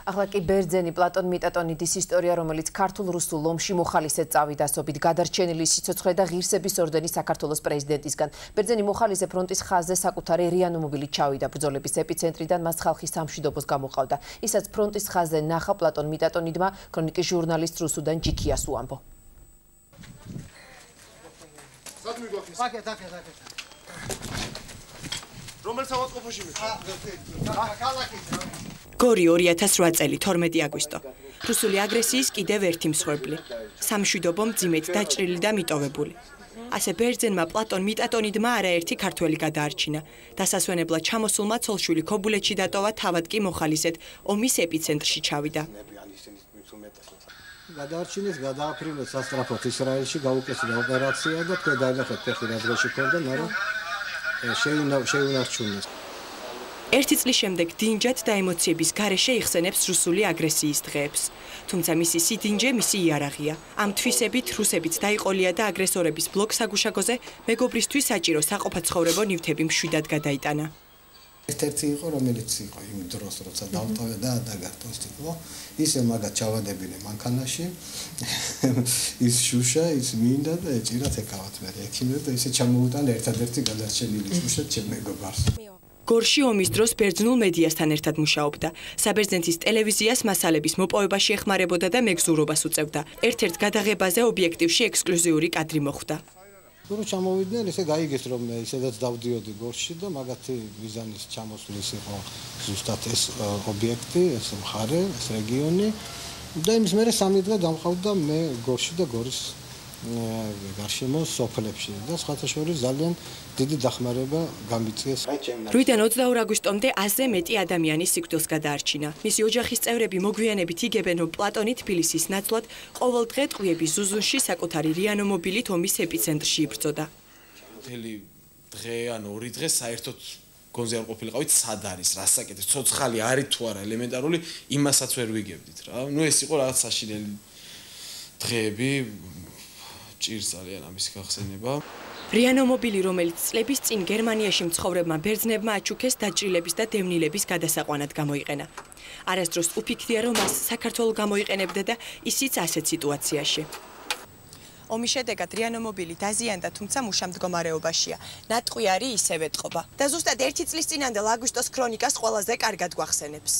ახლა კი ბერძენი პლატონ მიტატონიდის ისტორია, რომელიც ქართულ-რუსულ ომში მოხალისედ წავიდა ასობით, გადარჩენილი სიცოცხლე და ღირსების ორდენი საქართველოს პრეზიდენტისგან. ბერძენი მოხალისე ფრონტის ხაზზე საკუთარი რეანიმობილით ჩავიდა. ბრძოლების ეპიცენტრიდან მას ხალხი სამშვიდობოს გამოყავდა. ისაც ფრონტის ხაზზე ნახა პლატონ მიტატონიდმა ქრონიკის ჟურნალისტ რუსუდან ჯიქიას უამბო. გორი 2008 წელი 12 აგვისტო. რუსული აგრესიის კიდევ ერთი მსხვერპლი. სამშვიდობო მძიმედ დაჭრილი და მიტოვებული. ასე ბერძენმა პლატონ მიტატონიდმა არაერთი ქართველი გადაარჩინა. დასასვენებლად ჩამოსულმა ცოლშვილი ქობულეთში დატოვა, თავად კი მოხალისედ ომის ეპიცენტრში ჩავიდა. გადაარჩინეს, გადააფრინეს სასწრაფოდ ისრაელში, გაუკეთდა ოპერაცია და თქვენ დაინახეთ ფეხი რა დღეში ქონდა, მაგრამ შეუნარჩუნეს. ერთი წლის შემდეგ დინჯად და ემოციების გარეშე იხსენებს რუსული აგრესიის დღეებს. თუმცა მისი სიდინჯე, მისი იარაღია. ამ თვისებით რუსებიც დაიყოლია და აგრესორების ბლოკ საგუშაგოზე მეგობრისთვის საჭირო საყოფაცხოვრებო ნივთები მშვიდად გადაიტანა. ერთ-ერთი იყო, რომელიც იყო იმ დროს, როცა დავტოვე და დაგარტო სტიკლო, ისე მაგათ ჩავადებინე მანქანაში. ის შუშა, ის მინდა და ეჭირათ ეკავათ მე ექიმზე და ისე ჩამოუტან ერთადერთი გადარჩენილი შუშა ჩემ მეგობარს. გორში ომის დროს ბერძნულ მედიასთან ერთად მუშაობდა. საბერძნეთის ტელევიზიას მასალების მოპოვებაში ეხმარებოდა და მეგზურობას უწევდა. ერთ-ერთ გადაღებაზე ობიექტივში ექსკლუზიური კადრი მოხვდა. თუ ჩამოვიდნენ, ისე გაიგეს რომ მე ისედაც დავდიოდი გორში და მაგათი ვიზანის ჩამოსვლის იყო ზუსტად ეს ობიექტი, ეს მხარე, ეს რეგიონი და იმის მერე 3 დღე დამყავდა მე გორში და გორის გარშემო სოფლებში და სხვათა შორის ძალიან დიდი დახმარება გამიწიეს. 8-დან 22 აგვისტომდე 100-ზე მეტი ადამიანი სიკვდილს გადაარჩინა. მისი ოჯახის წევრები მოგვიანებით იგებენ, რომ პლატონი თბილისის ნაცვლად ყოველ დღე ტყვიების ზუზუნში საკუთარი რეანიმობილით ომის ეპიცენტრში იბრძოდა. მთელი დღე ან 2 დღე საერთოდ გონზე არ ყოფილიყავით, სად არის, რა საკეთებს, ცოცხალი არის თუ არა, ელემენტარული იმასაც ვერ ვიგებდით რა. ნუ ეს იყო რაღაც საშინელი დღეები. ჭირს ძალიან ამის გახსენება. რეანიმობილი, რომელიც წლების წინ გერმანიაში მცხოვრებმა ბერძნებმა აჩუქეს დაჭრილების და დევნილების გადასაყვანად გამოიყენა. არასდროს უფიქრია, რომ მას საქართველოს გამოიყენებდა და ისიც ასეთ სიტუაციაში. ომის შედეგად რეანიმობილი დაზიანდა, თუმცა მუშა მდგომარეობაშია. ნატყვი არის ისევე ტყობა. და ზუსტად 1 წლის წინანდელ აგვისტოს ქრონიკას ყველაზე კარგად გვახსენებს.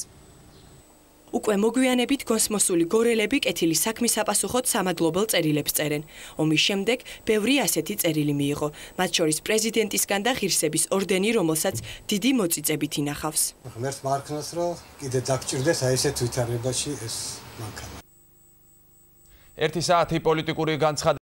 უკვე მოგვიანებით გოსმოსული გორელები კეთილი საქმის საპასუხოდ სამადლობელ წერილებს წერენ. ომის შემდეგ ბევრი ასეთი წერილი მიიღო, მათ შორის პრეზიდენტისგან და ღირსების ორდენი, რომელსაც დიდი მოწიწებით ინახავს. ღმერთს მარქნას, რომ კიდე დაგჭირდეს აი ესეთ ვითარებაში ეს მანქანა. 1 საათი პოლიტიკური განცხადება